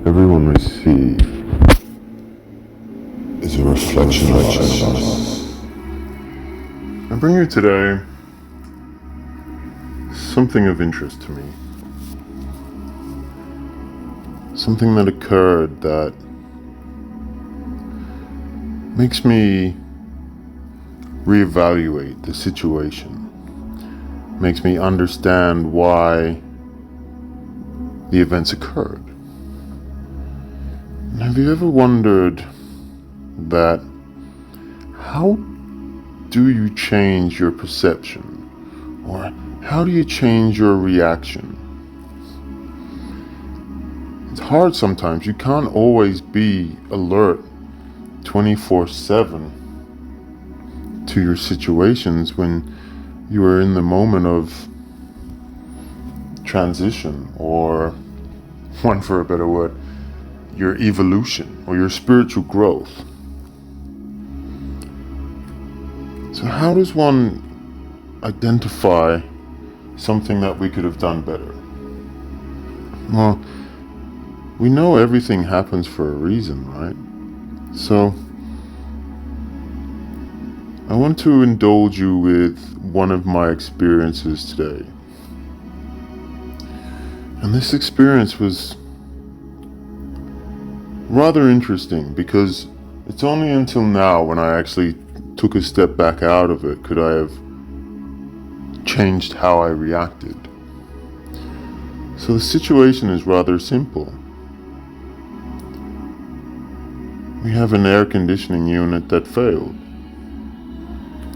Everyone we see is a reflection of us. I bring you today something of interest to me. Something that occurred that makes me reevaluate the situation. Makes me understand why the events occurred. And have you ever wondered that how do you change your perception? Or how do you change your reaction? It's hard sometimes. You can't always be alert 24/7 to your situations when you are in the moment of transition, or, one for a better word, your evolution or your spiritual growth. So how does one identify something that we could have done better? Well, we know everything happens for a reason, right? So I want to indulge you with one of my experiences today. And this experience was rather interesting because it's only until now, when I actually took a step back out of it, could I have changed how I reacted. So the situation is rather simple. We have an air conditioning unit that failed.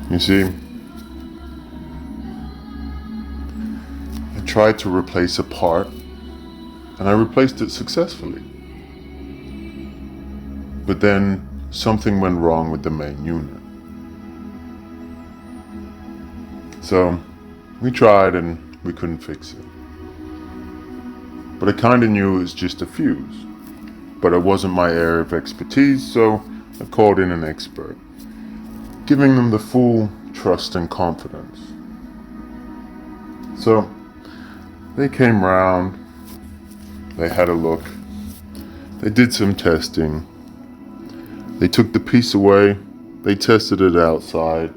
You see, I tried to replace a part, and I replaced it successfully. But then something went wrong with the main unit. So we tried and we couldn't fix it. But I kinda knew it was just a fuse. But it wasn't my area of expertise, so I called in an expert, giving them the full trust and confidence. So they came round, they had a look, they did some testing, they took the piece away, they tested it outside,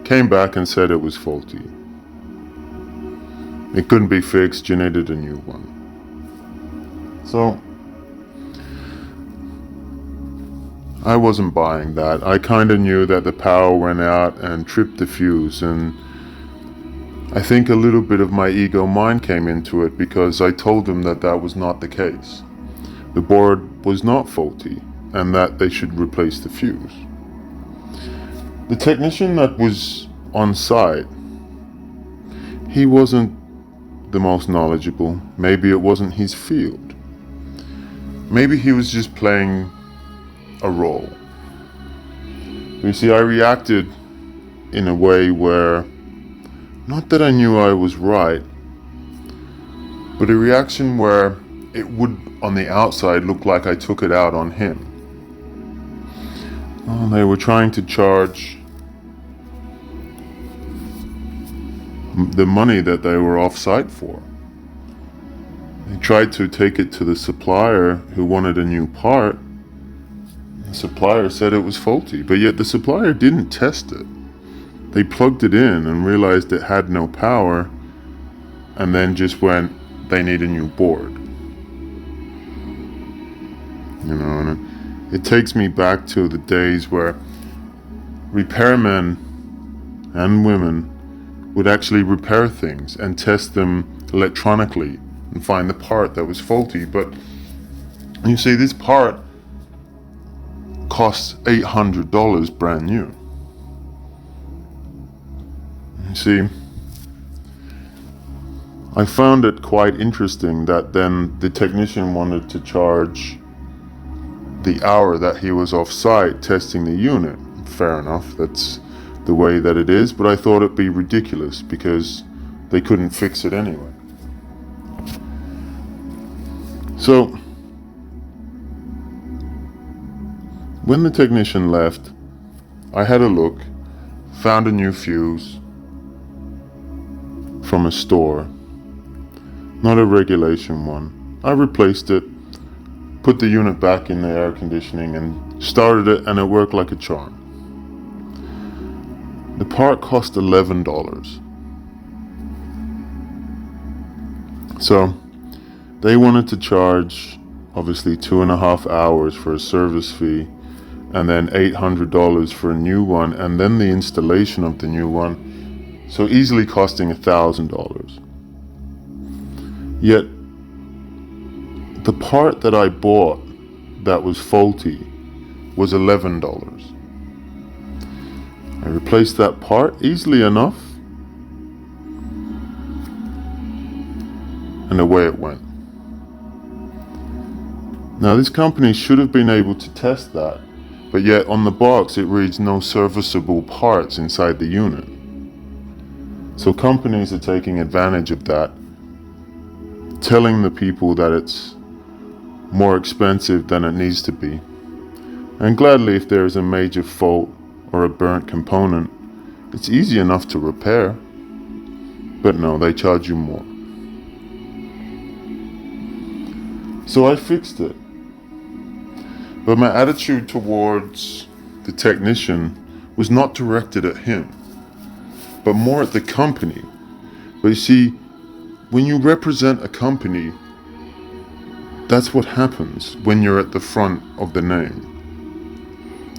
came back and said it was faulty. It couldn't be fixed, you needed a new one. So I wasn't buying that. I kinda knew that the power went out and tripped the fuse, and I think a little bit of my ego mind came into it because I told them that that was not the case. The board was not faulty and that they should replace the fuse. The technician that was on site, he wasn't the most knowledgeable. Maybe it wasn't his field. Maybe he was just playing a role. You see, I reacted in a way where, not that I knew I was right, but a reaction where it would on the outside look like I took it out on him. Oh, they were trying to charge the money that they were off site for. They tried to take it to the supplier who wanted a new part. The supplier said it was faulty, but yet the supplier didn't test it. They plugged it in and realized it had no power, and then just went, they need a new board. You know, and it takes me back to the days where repairmen and women would actually repair things and test them electronically and find the part that was faulty. But you see, this part costs $800 brand new. You see, I found it quite interesting that then the technician wanted to charge the hour that he was off site testing the unit. Fair enough, that's the way that it is, but I thought it'd be ridiculous because they couldn't fix it anyway. So when the technician left, I had a look, found a new fuse from a store, not a regulation one, I replaced it, put the unit back in the air conditioning and started it, and it worked like a charm. The part cost $11. So they wanted to charge obviously 2.5 hours for a service fee, and then $800 for a new one, and then the installation of the new one, so easily costing $1,000. Yet the part that I bought that was faulty was $11. I replaced that part easily enough, and away it went. Now this company should have been able to test that, but yet on the box it reads no serviceable parts inside the unit. So companies are taking advantage of that, telling the people that it's more expensive than it needs to be. And gladly, if there is a major fault or a burnt component, it's easy enough to repair. But no, they charge you more. So I fixed it. But my attitude towards the technician was not directed at him, but more at the company. But you see, when you represent a company, that's what happens when you're at the front of the name.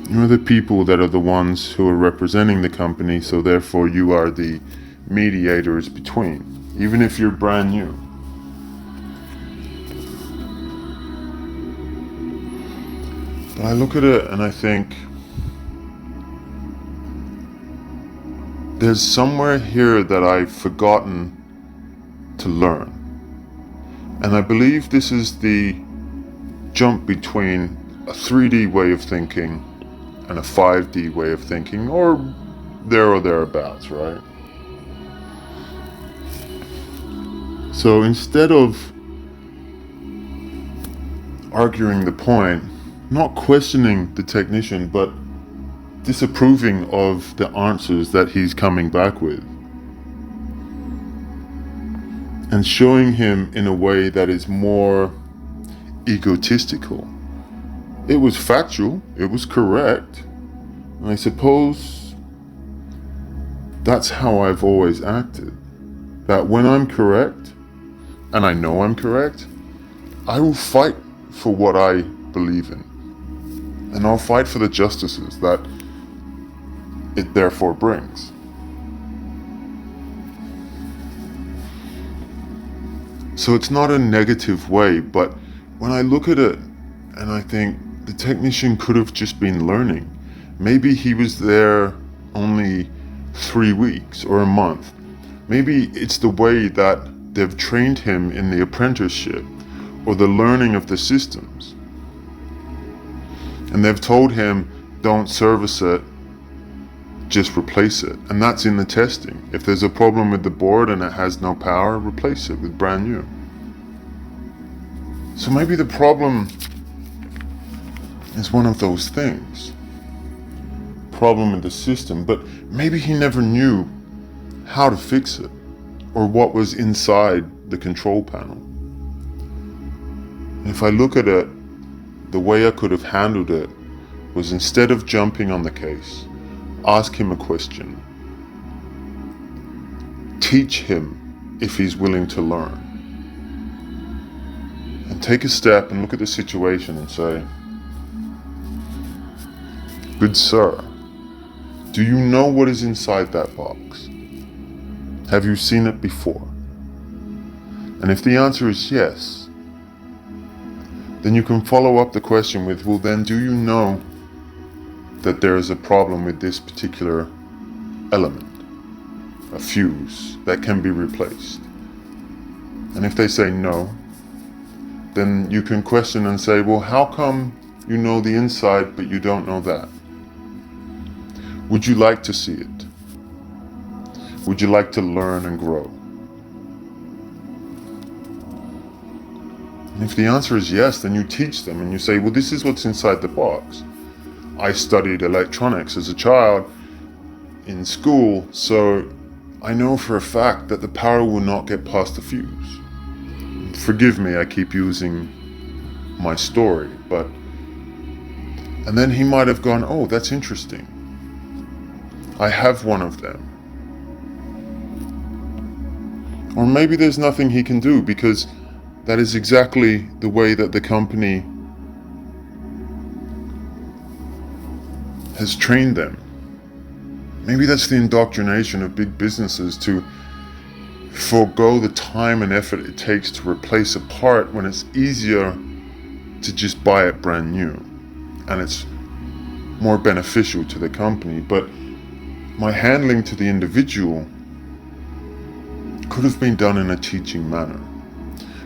You're the people that are the ones who are representing the company, so therefore you are the mediators between, even if you're brand new. But I look at it and I think, there's somewhere here that I've forgotten to learn. And I believe this is the jump between a 3D way of thinking and a 5D way of thinking, or thereabouts, right? So instead of arguing the point, not questioning the technician, but disapproving of the answers that he's coming back with, and showing him in a way that is more egotistical. It was factual, it was correct, and I suppose that's how I've always acted. That when I'm correct, and I know I'm correct, I will fight for what I believe in. And I'll fight for the justices that it therefore brings. So it's not a negative way, but when I look at it and I think the technician could have just been learning. Maybe he was there only 3 weeks or a month. Maybe it's the way that they've trained him in the apprenticeship or the learning of the systems. And they've told him, don't service it, just replace it. And that's in the testing. If there's a problem with the board and it has no power, replace it with brand new. So maybe the problem is one of those things. Problem with the system, but maybe he never knew how to fix it or what was inside the control panel. And if I look at it, the way I could have handled it was, instead of jumping on the case, ask him a question. Teach him if he's willing to learn. And take a step and look at the situation and say, good sir, do you know what is inside that box? Have you seen it before? And if the answer is yes, then you can follow up the question with, well then, do you know that there is a problem with this particular element, a fuse that can be replaced? And if they say no, then you can question and say, well, how come you know the inside but you don't know that? Would you like to see it? Would you like to learn and grow? And if the answer is yes, then you teach them and you say, well, this is what's inside the box. I studied electronics as a child in school, so I know for a fact that the power will not get past the fuse. Forgive me, I keep using my story, but... And then he might have gone, oh, that's interesting. I have one of them. Or maybe there's nothing he can do because that is exactly the way that the company has trained them. Maybe that's the indoctrination of big businesses to forego the time and effort it takes to replace a part when it's easier to just buy it brand new. And it's more beneficial to the company. But my handling to the individual could have been done in a teaching manner.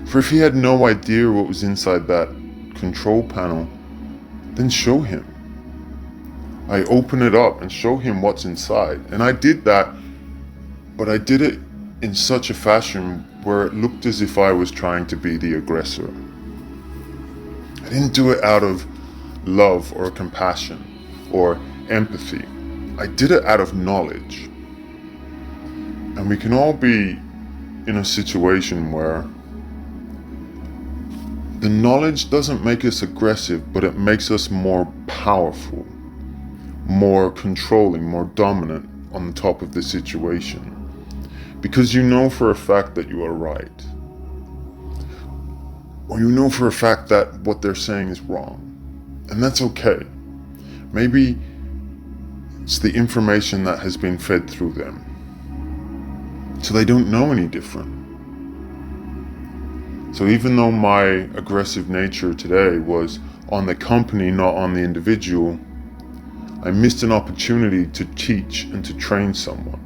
For if he had no idea what was inside that control panel, then show him. I open it up and show him what's inside. And I did that, but I did it in such a fashion where it looked as if I was trying to be the aggressor. I didn't do it out of love or compassion or empathy. I did it out of knowledge. And we can all be in a situation where the knowledge doesn't make us aggressive, but it makes us more powerful, more controlling, more dominant on the top of the situation. Because you know for a fact that you are right. Or you know for a fact that what they're saying is wrong. And that's okay. Maybe it's the information that has been fed through them. So they don't know any different. So even though my aggressive nature today was on the company, not on the individual, I missed an opportunity to teach and to train someone.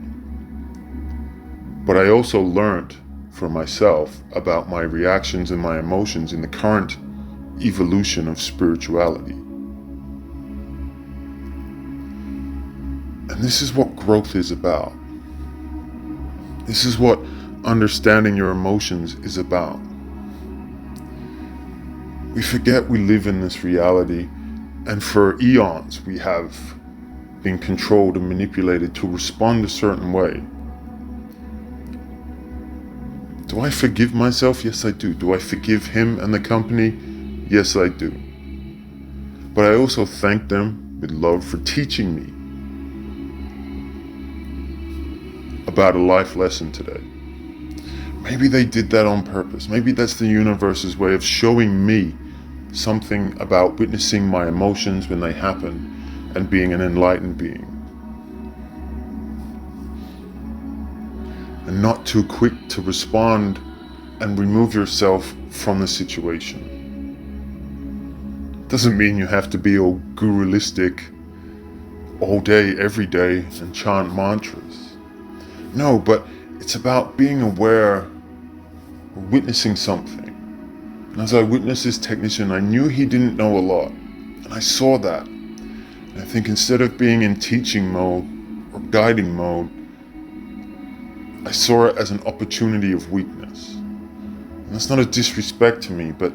But I also learned for myself about my reactions and my emotions in the current evolution of spirituality. And this is what growth is about. This is what understanding your emotions is about. We forget we live in this reality, and for eons we have been controlled and manipulated to respond a certain way. Do I forgive myself? Yes, I do. Do I forgive him and the company? Yes, I do. But I also thank them with love for teaching me about a life lesson today. Maybe they did that on purpose. Maybe that's the universe's way of showing me something about witnessing my emotions when they happen and being an enlightened being. And not too quick to respond and remove yourself from the situation. Doesn't mean you have to be all guruistic all day, every day, and chant mantras. No, but it's about being aware or witnessing something. And as I witnessed this technician, I knew he didn't know a lot. And I saw that. And I think instead of being in teaching mode or guiding mode, I saw it as an opportunity of weakness. And that's not a disrespect to me, but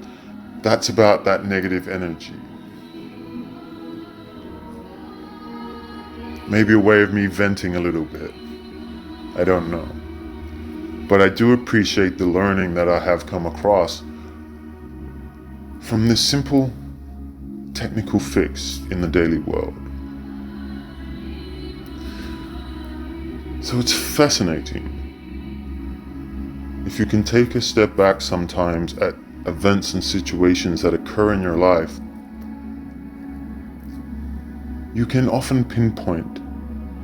that's about that negative energy. Maybe a way of me venting a little bit. I don't know. But I do appreciate the learning that I have come across from this simple technical fix in the daily world. So it's fascinating. If you can take a step back sometimes at events and situations that occur in your life, you can often pinpoint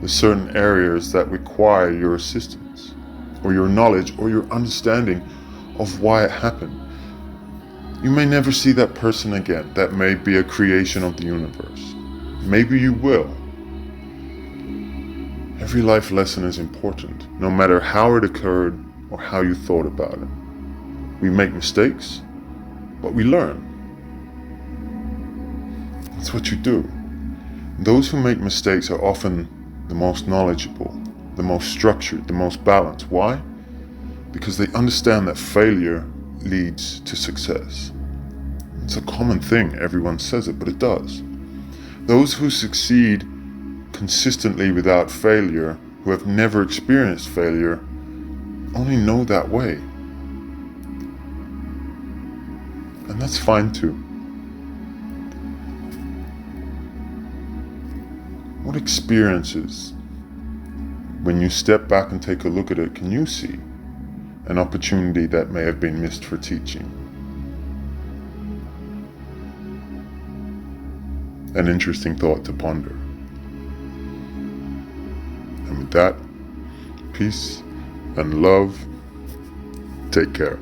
the certain areas that require your assistance, or your knowledge, or your understanding of why it happened. You may never see that person again. That may be a creation of the universe. Maybe you will. Every life lesson is important, no matter how it occurred or how you thought about it. We make mistakes, but we learn. That's what you do. Those who make mistakes are often the most knowledgeable, the most structured, the most balanced. Why? Because they understand that failure leads to success. It's a common thing, everyone says it, but it does. Those who succeed consistently without failure, who have never experienced failure, only know that way. And that's fine too. What experiences, when you step back and take a look at it, can you see an opportunity that may have been missed for teaching? An interesting thought to ponder. And with that, peace and love. Take care.